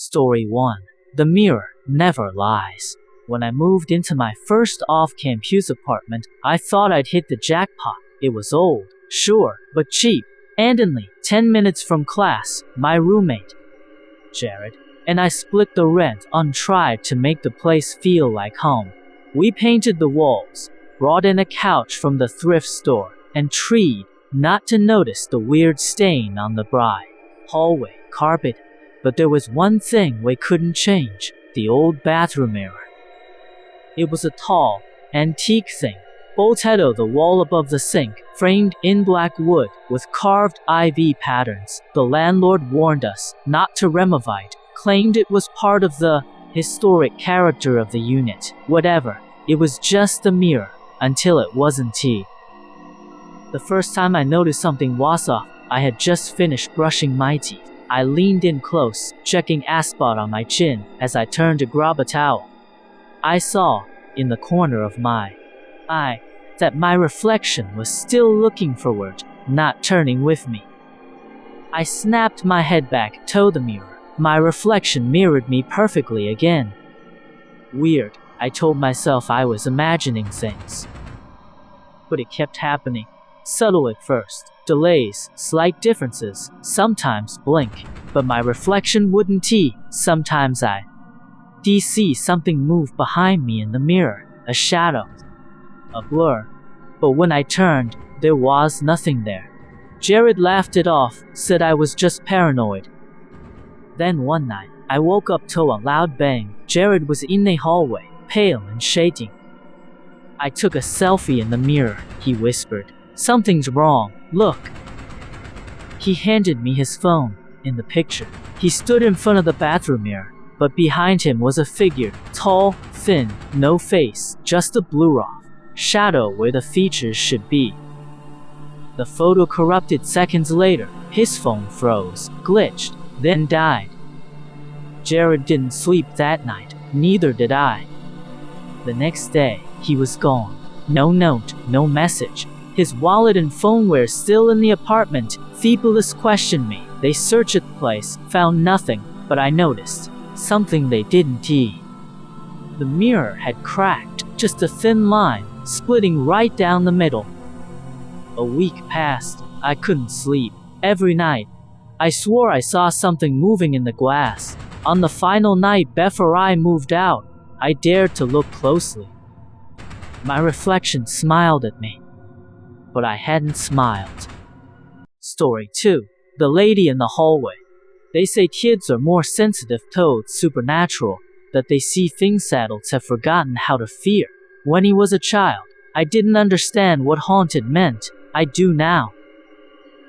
Story 1. The mirror never lies. When I moved into my first off-campus apartment, I thought I'd hit the jackpot. It was old, sure, but cheap. And only 10 minutes from class, my roommate, Jared, and I split the rent and tried to make the place feel like home. We painted the walls, brought in a couch from the thrift store, and tried not to notice the weird stain on the bright hallway carpet. But there was one thing we couldn't change: the old bathroom mirror. It was a tall, antique thing, bolted to the wall above the sink, framed in black wood with carved IV patterns. The landlord warned us not to renovate, claimed it was part of the historic character of the unit. Whatever, it was just a mirror, until it wasn't. The first time I noticed something was off, I had just finished brushing my teeth. I leaned in close, checking a spot on my chin as I turned to grab a towel. I saw, in the corner of my eye, that my reflection was still looking forward, not turning with me. I snapped my head back to the mirror. My reflection mirrored me perfectly again. Weird, I told myself I was imagining things. But it kept happening. Subtle at first. Delays, slight differences, sometimes blink, but my reflection wouldn't. Sometimes I see something move behind me in the mirror, a shadow, a blur. But when I turned, there was nothing there. Jared laughed it off, said I was just paranoid. Then one night, I woke up to a loud bang. Jared was in the hallway, pale and shaking. I took a selfie in the mirror, he whispered. Something's wrong, look. He handed me his phone. In the picture, he stood in front of the bathroom mirror, but behind him was a figure, tall, thin, no face, just a blur-off shadow where the features should be. The photo corrupted seconds later. His phone froze, glitched, then died. Jared didn't sleep that night, neither did I. The next day, he was gone. No note, no message. His wallet and phone were still in the apartment. The police questioned me. They searched the place, found nothing, but I noticed something they didn't. The mirror had cracked, just a thin line, splitting right down the middle. A week passed. I couldn't sleep. Every night, I swore I saw something moving in the glass. On the final night before I moved out, I dared to look closely. My reflection smiled at me, but I hadn't smiled. Story 2. The lady in the hallway. They say kids are more sensitive to the supernatural, that they see things adults have forgotten how to fear. When he was a child, I didn't understand what haunted meant. I do now.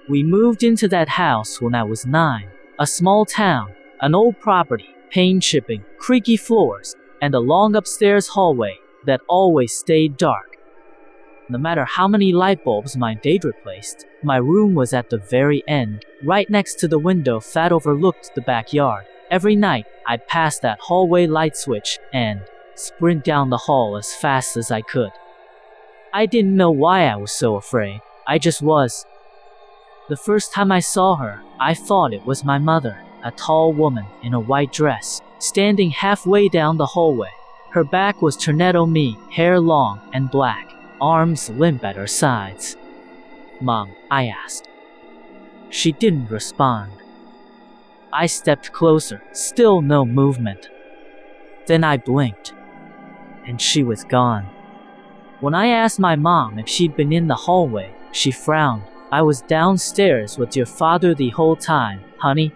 We moved into that house when I was 9. A small town, an old property, paint chipping, creaky floors, and a long upstairs hallway that always stayed dark. No matter how many light bulbs my dad replaced, my room was at the very end, right next to the window that overlooked the backyard. Every night, I'd pass that hallway light switch and sprint down the hall as fast as I could. I didn't know why I was so afraid. I just was. The first time I saw her, I thought it was my mother, a tall woman in a white dress, standing halfway down the hallway. Her back was turned to me, hair long and black, arms limp at her sides. "Mom," I asked. She didn't respond. I stepped closer, still no movement. Then I blinked, and she was gone. When I asked my mom if she'd been in the hallway, she frowned. "I was downstairs with your father the whole time, honey."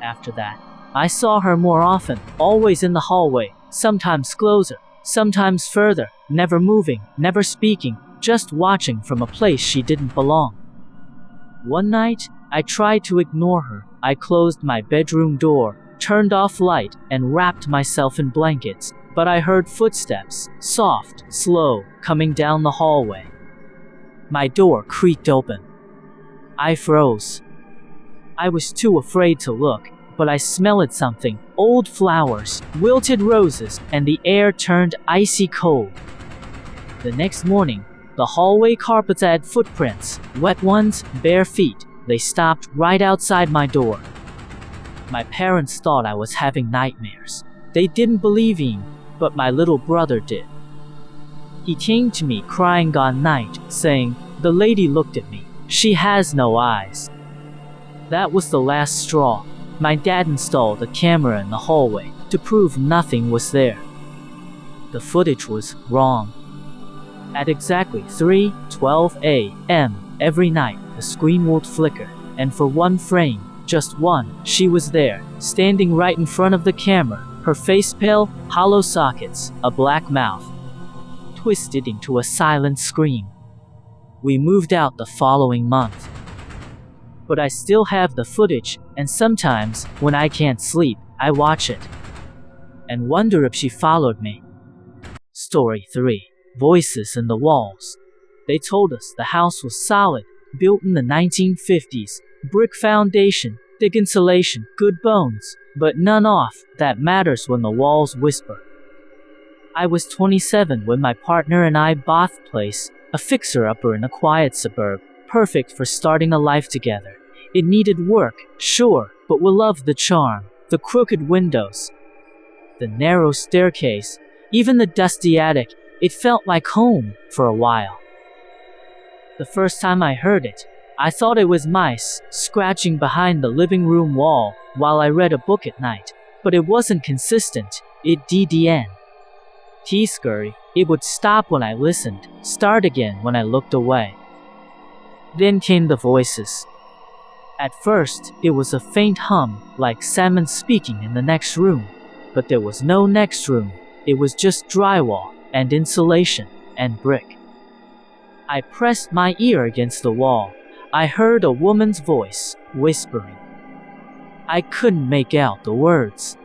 After that, I saw her more often, always in the hallway, sometimes closer, sometimes further, never moving, never speaking, just watching from a place she didn't belong. One night, I tried to ignore her. I closed my bedroom door, turned off light, and wrapped myself in blankets. But I heard footsteps, soft, slow, coming down the hallway. My door creaked open. I froze. I was too afraid to look, but I smelled something: old flowers, wilted roses, and the air turned icy cold. The next morning, the hallway carpets had footprints, wet ones, bare feet. They stopped right outside my door. My parents thought I was having nightmares. They didn't believe him, but my little brother did. He came to me crying on night, saying, "The lady looked at me. She has no eyes." That was the last straw. My dad installed a camera in the hallway to prove nothing was there. The footage was wrong. At exactly 3:12 a.m. every night, the screen would flicker, and for one frame, just one, she was there, standing right in front of the camera, her face pale, hollow sockets, a black mouth, twisted into a silent scream. We moved out the following month. But I still have the footage, and sometimes, when I can't sleep, I watch it and wonder if she followed me. Story 3. Voices in the Walls. They told us the house was solid, built in the 1950s, brick foundation, thick insulation, good bones, but none off that matters when the walls whisper. I was 27 when my partner and I bought the place, a fixer-upper in a quiet suburb, perfect for starting a life together. It needed work, sure, but we loved the charm, the crooked windows, the narrow staircase, even the dusty attic. It felt like home for a while. The first time I heard it, I thought it was mice scratching behind the living room wall while I read a book at night, but it wasn't consistent. It didn't scurry. It would stop when I listened, start again when I looked away. Then came the voices. At first, it was a faint hum, like someone speaking in the next room. But there was no next room. It was just drywall, and insulation, and brick. I pressed my ear against the wall. I heard a woman's voice, whispering. I couldn't make out the words.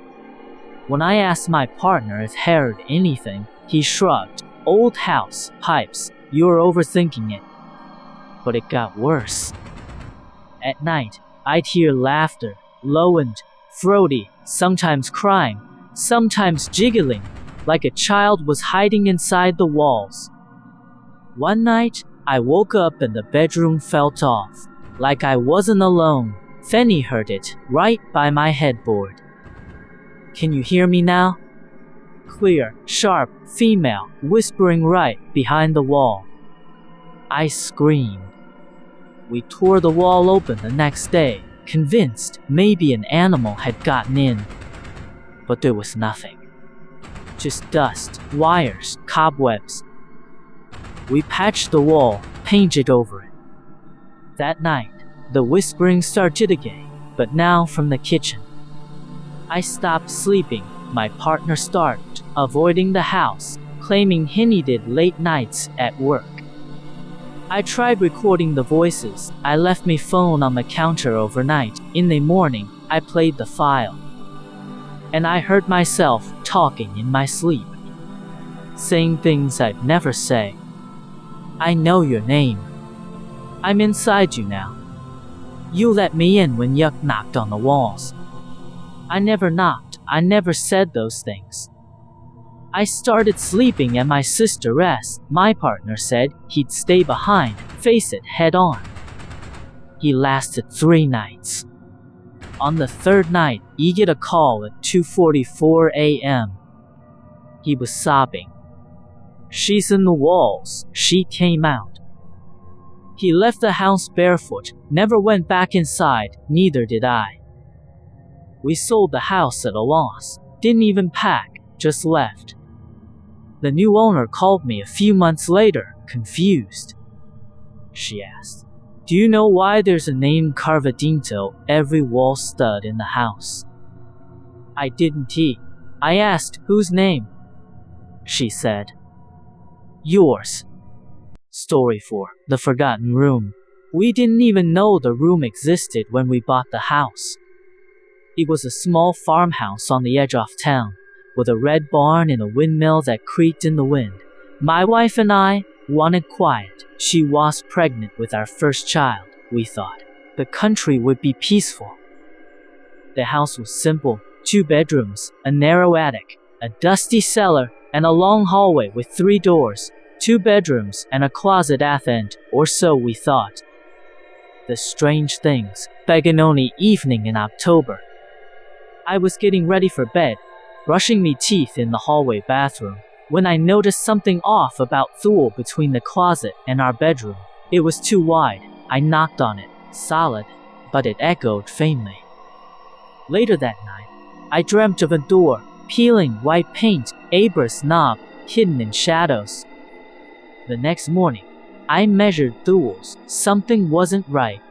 When I asked my partner if he heard anything, he shrugged. Old house, pipes, you're overthinking it. But it got worse. At night, I'd hear laughter, low and throaty, sometimes crying, sometimes giggling, like a child was hiding inside the walls. One night, I woke up and the bedroom felt off, like I wasn't alone. Fanny heard it, right by my headboard. Can you hear me now? Clear, sharp, female, whispering right behind the wall. I screamed. We tore the wall open the next day, convinced maybe an animal had gotten in. But there was nothing. Just dust, wires, cobwebs. We patched the wall, painted over it. That night, the whispering started again, but now from the kitchen. I stopped sleeping. My partner started avoiding the house, claiming he needed late nights at work. I tried recording the voices. I left my phone on the counter overnight. In the morning, I played the file. And I heard myself talking in my sleep, saying things I'd never say. I know your name. I'm inside you now. You let me in when you knocked on the walls. I never knocked. I never said those things. I started sleeping at my sister's rest. My partner said he'd stay behind, face it head on. He lasted 3 nights. On the 3rd night, he get a call at 2:44 a.m. He was sobbing. She's in the walls. She came out. He left the house barefoot, never went back inside, neither did I. We sold the house at a loss, didn't even pack, just left. The new owner called me a few months later, confused. She asked, "Do you know why there's a name carved into every wall stud in the house?" I didn't. I asked, "Whose name?" She said, "Yours." Story 4. The Forgotten Room. We didn't even know the room existed when we bought the house. It was a small farmhouse on the edge of town, with a red barn and a windmill that creaked in the wind. My wife and I wanted quiet. She was pregnant with our first child, we thought. The country would be peaceful. The house was simple, 2 bedrooms, a narrow attic, a dusty cellar, and a long hallway with 3 doors, 2 bedrooms, and a closet at the end, or so we thought. The strange things, Beganoni evening in October. I was getting ready for bed, brushing me teeth in the hallway bathroom, when I noticed something off about Thule between the closet and our bedroom. It was too wide. I knocked on it, solid, but it echoed faintly. Later that night, I dreamt of a door, peeling white paint, a brass knob, hidden in shadows. The next morning, I measured Thule's. Something wasn't right.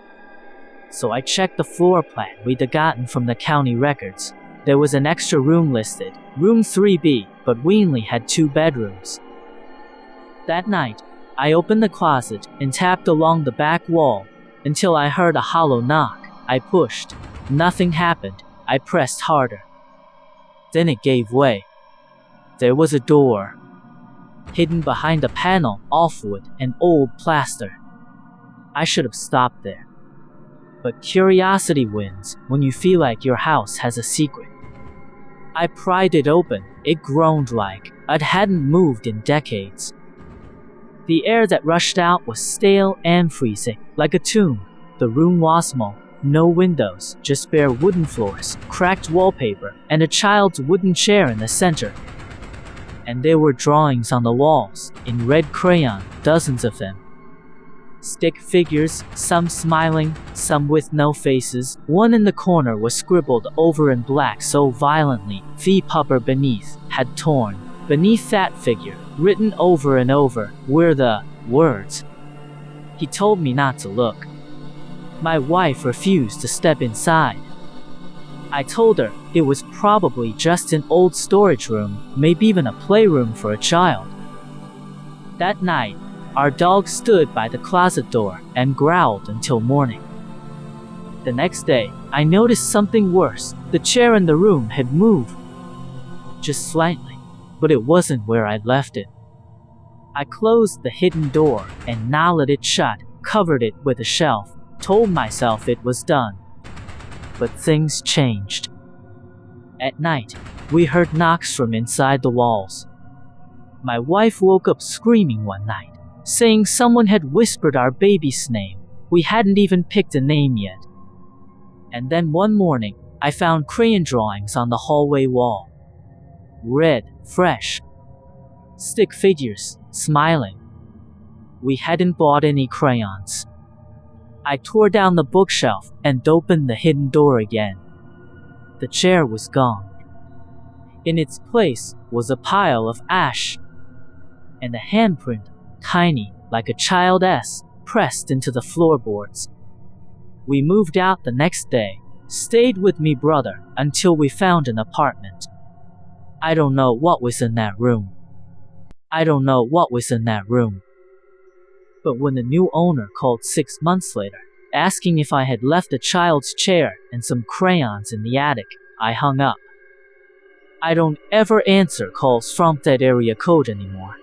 So I checked the floor plan we'd gotten from the county records. There was an extra room listed, room 3B, but we only had 2 bedrooms. That night, I opened the closet and tapped along the back wall until I heard a hollow knock. I pushed. Nothing happened. I pressed harder. Then it gave way. There was a door, hidden behind a panel, off wood and old plaster. I should have stopped there. But curiosity wins when you feel like your house has a secret. I pried it open. It groaned like it hadn't moved in decades. The air that rushed out was stale and freezing, like a tomb. The room was small, no windows, just bare wooden floors, cracked wallpaper, and a child's wooden chair in the center. And there were drawings on the walls, in red crayon, dozens of them. Stick figures, some smiling, some with no faces. One in the corner was scribbled over in black so violently, the pupper beneath had torn. Beneath that figure, written over and over, were the words. He told me not to look. My wife refused to step inside. I told her it was probably just an old storage room, maybe even a playroom for a child. That night, our dog stood by the closet door and growled until morning. The next day, I noticed something worse. The chair in the room had moved. Just slightly, but it wasn't where I'd left it. I closed the hidden door and nailed it shut, covered it with a shelf, told myself it was done. But things changed. At night, we heard knocks from inside the walls. My wife woke up screaming one night, saying someone had whispered our baby's name. We hadn't even picked a name yet. And then one morning, I found crayon drawings on the hallway wall. Red, fresh. Stick figures, smiling. We hadn't bought any crayons. I tore down the bookshelf and opened the hidden door again. The chair was gone. In its place was a pile of ash and a handprint, tiny, like a child's, pressed into the floorboards. We moved out the next day, stayed with me brother until we found an apartment. I don't know what was in that room. But when the new owner called 6 months later, asking if I had left a child's chair and some crayons in the attic, I hung up. I don't ever answer calls from that area code anymore.